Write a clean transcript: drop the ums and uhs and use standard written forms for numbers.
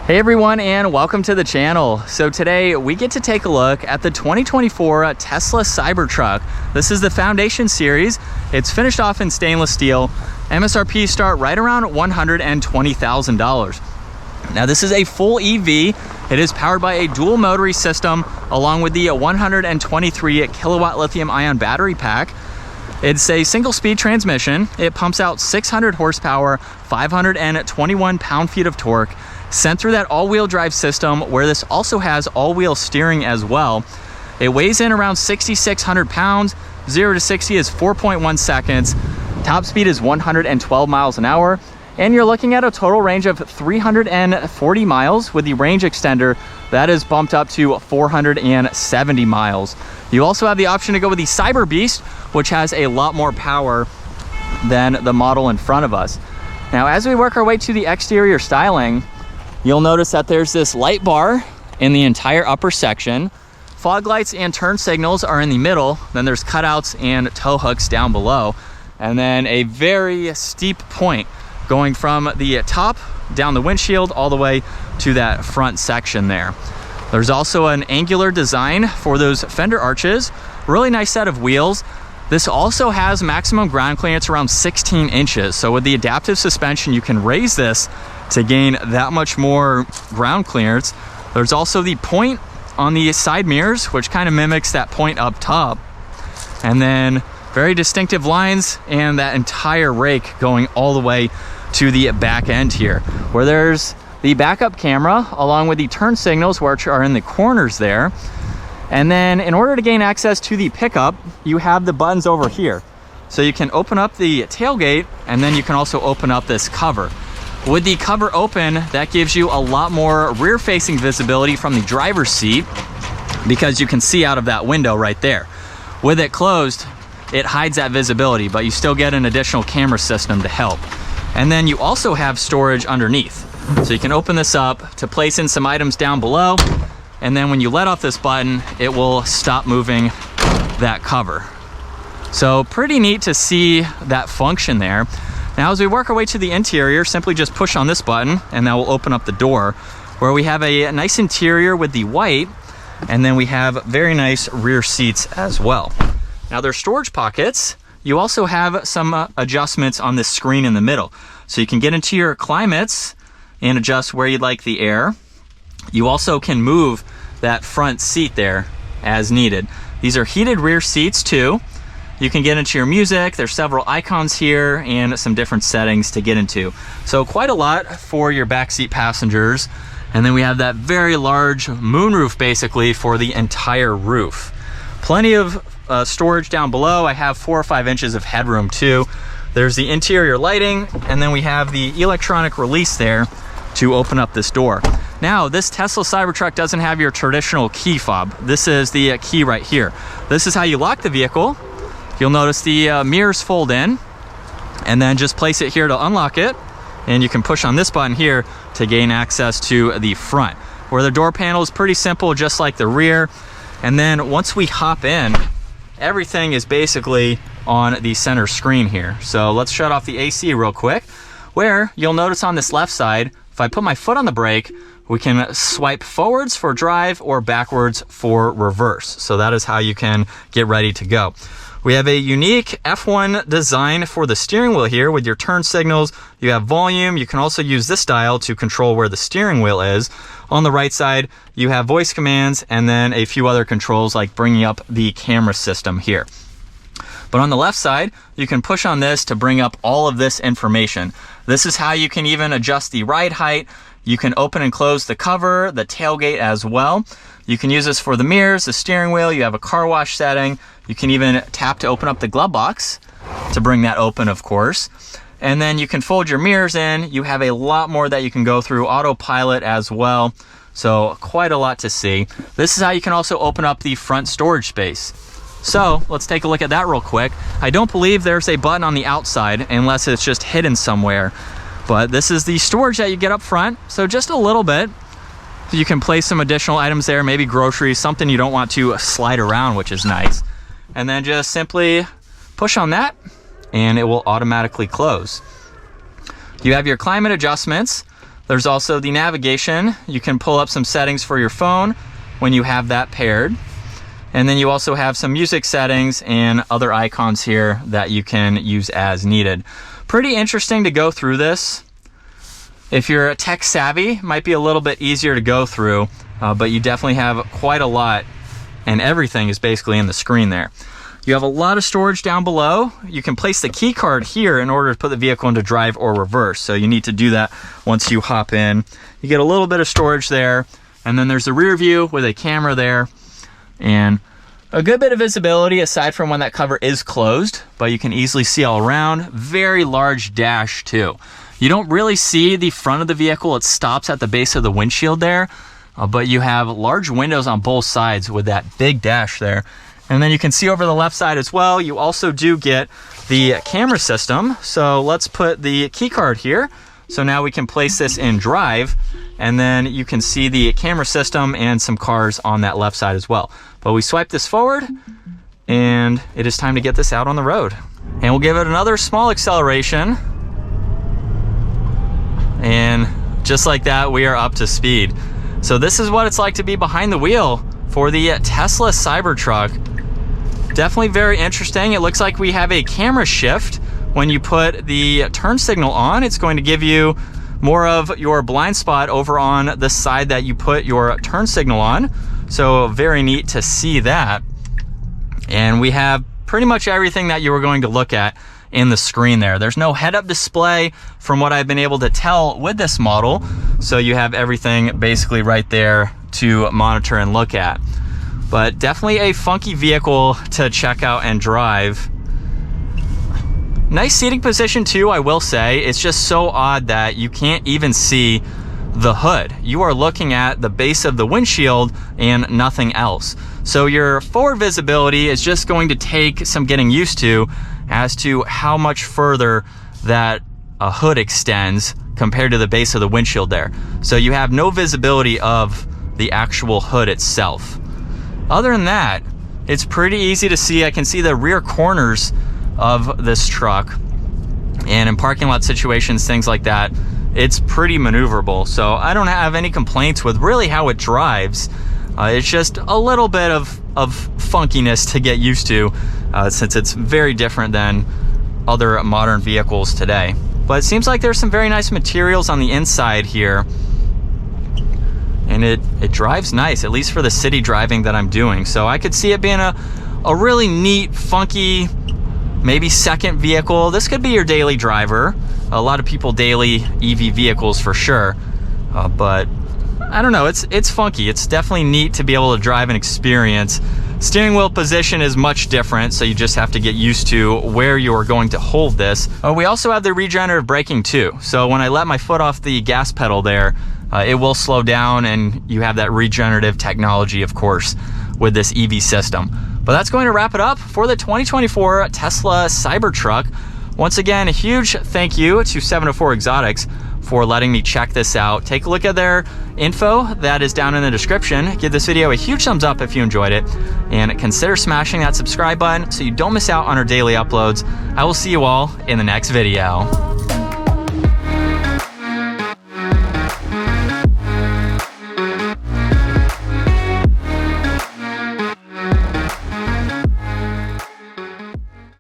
Hey everyone, and welcome to the channel. So today we get to take a look at the 2024 Tesla Cybertruck. This is the Foundation series. It's finished off in stainless steel. MSRP start right around $120,000. Now this is a full EV. It is powered by a dual motory system along with the 123 kilowatt lithium ion battery pack. It's a single speed transmission. It pumps out 600 horsepower, 521 pound-feet of torque, sent through that all-wheel drive system where this also has all-wheel steering as well. It weighs in around 6,600 pounds. 0 to 60 is 4.1 seconds. Top speed is 112 miles an hour. And you're looking at a total range of 340 miles with the range extender that is bumped up to 470 miles. You also have the option to go with the Cyberbeast, which has a lot more power than the model in front of us. Now, as we work our way to the exterior styling, you'll notice that there's this light bar in the entire upper section. Fog lights and turn signals are in the middle. Then there's cutouts and tow hooks down below. And then a very steep point going from the top down the windshield all the way to that front section there. There's also an angular design for those fender arches. Really nice set of wheels. This also has maximum ground clearance around 16 inches. So with the adaptive suspension, you can raise this to gain that much more ground clearance. There's also the point on the side mirrors, which kind of mimics that point up top. And then very distinctive lines and that entire rake going all the way to the back end here, where there's the backup camera along with the turn signals, which are in the corners there. And then in order to gain access to the pickup, you have the buttons over here. So you can open up the tailgate, and then you can also open up this cover. With the cover open, that gives you a lot more rear-facing visibility from the driver's seat because you can see out of that window right there. With it closed, it hides that visibility, but you still get an additional camera system to help. And then you also have storage underneath. So you can open this up to place in some items down below, and then when you let off this button, it will stop moving that cover. So pretty neat to see that function there. Now as we work our way to the interior, simply just push on this button and that will open up the door, where we have a nice interior with the white, and then we have very nice rear seats as well. Now there's storage pockets. You also have some adjustments on this screen in the middle. So you can get into your climates and adjust where you'd like the air. You also can move that front seat there as needed. These are heated rear seats too. You can get into your music. There's several icons here and some different settings to get into. So quite a lot for your backseat passengers. And then we have that very large moonroof basically for the entire roof. Plenty of storage down below. I have 4 or 5 inches of headroom too. There's the interior lighting, and then we have the electronic release there to open up this door. Now, this Tesla Cybertruck doesn't have your traditional key fob. This is the key right here. This is how you lock the vehicle. You'll notice the mirrors fold in, and then just place it here to unlock it, and you can push on this button here to gain access to the front, where the door panel is pretty simple, just like the rear. And then once we hop in, everything is basically on the center screen here. So let's shut off the AC real quick, where you'll notice on this left side, if I put my foot on the brake, we can swipe forwards for drive or backwards for reverse. So that is how you can get ready to go. We have a unique F1 design for the steering wheel here with your turn signals. You have volume. You can also use this dial to control where the steering wheel is. On the right side, you have voice commands and then a few other controls like bringing up the camera system here. But on the left side, you can push on this to bring up all of this information. This is how you can even adjust the ride height. You can open and close the cover, the tailgate as well. You can use this for the mirrors, the steering wheel. You have a car wash setting. You can even tap to open up the glove box to bring that open, of course. And then you can fold your mirrors in. You have a lot more that you can go through, autopilot as well. So quite a lot to see. This is how you can also open up the front storage space. So let's take a look at that real quick. I don't believe there's a button on the outside unless it's just hidden somewhere. But this is the storage that you get up front. So just a little bit. You can place some additional items there, maybe groceries, something you don't want to slide around, which is nice. And then just simply push on that and it will automatically close. You have your climate adjustments. There's also the navigation. You can pull up some settings for your phone when you have that paired. And then you also have some music settings and other icons here that you can use as needed. Pretty interesting to go through this. If you're tech savvy, it might be a little bit easier to go through, but you definitely have quite a lot, and everything is basically in the screen there. You have a lot of storage down below. You can place the key card here in order to put the vehicle into drive or reverse. So you need to do that once you hop in. You get a little bit of storage there. And then there's the rear view with a camera there. And a good bit of visibility aside from when that cover is closed, but you can easily see all around. Very large dash too. You don't really see the front of the vehicle. It stops at the base of the windshield there. But you have large windows on both sides with that big dash there. And then you can see over the left side as well, you also do get the camera system. So let's put the key card here. So now we can place this in drive, and then you can see the camera system and some cars on that left side as well. But we swipe this forward, and it is time to get this out on the road. And we'll give it another small acceleration. And just like that, we are up to speed. So this is what it's like to be behind the wheel for the Tesla Cybertruck. Definitely very interesting. It looks like we have a camera shift. When you put the turn signal on, it's going to give you more of your blind spot over on the side that you put your turn signal on. So very neat to see that. And we have pretty much everything that you were going to look at in the screen there. There's no head-up display from what I've been able to tell with this model. So you have everything basically right there to monitor and look at. But definitely a funky vehicle to check out and drive. Nice seating position too, I will say. It's just so odd that you can't even see the hood. You are looking at the base of the windshield and nothing else. So your forward visibility is just going to take some getting used to as to how much further that a hood extends compared to the base of the windshield there. So you have no visibility of the actual hood itself. Other than that, it's pretty easy to see. I can see the rear corners of this truck, and in parking lot situations, things like that, it's pretty maneuverable. So I don't have any complaints with really how it drives. It's just a little bit of funkiness to get used to, since it's very different than other modern vehicles today. But it seems like there's some very nice materials on the inside here, and it drives nice, at least for the city driving that I'm doing. So I could see it being a really neat, funky, maybe second vehicle. This could be your daily driver. A lot of people daily EV vehicles for sure, but I don't know, it's funky. It's definitely neat to be able to drive and experience. Steering wheel position is much different, so you just have to get used to where you are going to hold this. We also have the regenerative braking too. So when I let my foot off the gas pedal there, it will slow down, and you have that regenerative technology, of course, with this EV system. But that's going to wrap it up for the 2024 Tesla Cybertruck. Once again, a huge thank you to 704 Exotics for letting me check this out. Take a look at their info that is down in the description. Give this video a huge thumbs up if you enjoyed it, and consider smashing that subscribe button so you don't miss out on our daily uploads. I will see you all in the next video.